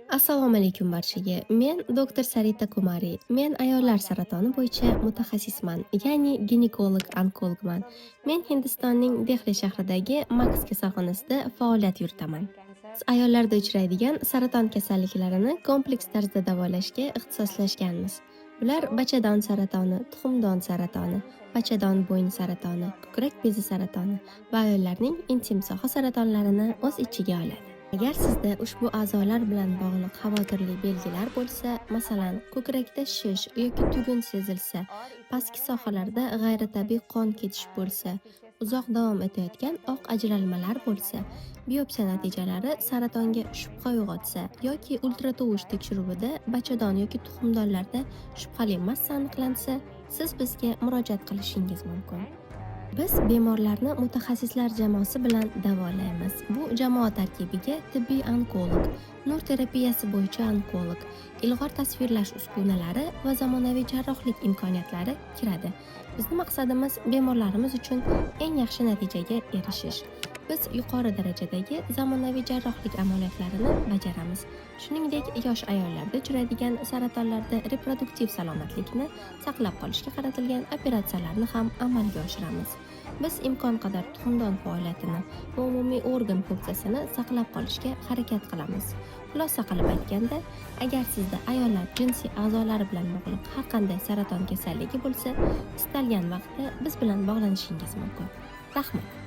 Assalomu alaykum barchaga. Men doktor Sarita Kumari. Men ayollar saratoni bo'yicha mutaxassisman, ya'ni ginekolog-onkologman. Men Hindistonning Dehli shahridagi Max kasalxonasida faoliyat yuritaman. Biz ayollarda uchraydigan saraton kasalliklarini kompleks tarzda davolashga ixtisoslashganmiz. Bular bachadon saratoni, tuxumdon saratoni, bachadon bo'yni saratoni, ko'krak bezi saratoni va ayollarning intim soha saratonlarini o'z ichiga oladi. Agar sizda ushbu a'zolar bilan bog'liq xavotirli belgilar bo'lsa, masalan, ko'krakda shish yoki tugun sezilsa, pastki sohalarda g'ayritabiiy qon ketish bo'lsa, uzoq davom etayotgan oq ajralmalar bo'lsa, biopsiya natijalari saratonga shubha uyg'otsa yoki ultratovush tekshiruvida bachadon yoki tuxumdonlarda shubhali massa aniqlansa, siz bizga murojaat qilishingiz mumkin. Biz bemorlarni mutaxassislar jamoasi bilan davolaymiz. Bu jamoa tarkibiga tibbiy onkolog, nur terapiyasi bo'yicha onkolog, ilg'or tasvirlash uskunalari va zamonaviy jarrohlik imkoniyatlari kiradi. Bizning maqsadimiz bemorlarimiz uchun eng yaxshi natijaga erishish. Biz yuqori darajadagi zamonaviy jarrohlik amaliyotlarini bajaramiz. Shuningdek, yosh ayollarda uchraydigan saratonlarda reproduktiv salomatlikni saqlab qolishga qaratilgan operatsiyalarni ham amalga oshiramiz. Biz imkon qadar tuxumdon faoliyatini va umumiy organ funksiyasini saqlab qolishga harakat qilamiz. Xulosa qilib aytganda, agar sizda ayollar jinsiy a'zolari bilan bog'liq har qanday saraton kasalligi bo'lsa, istalgan vaqtda biz bilan bog'lanishingiz mumkin. Rahmat.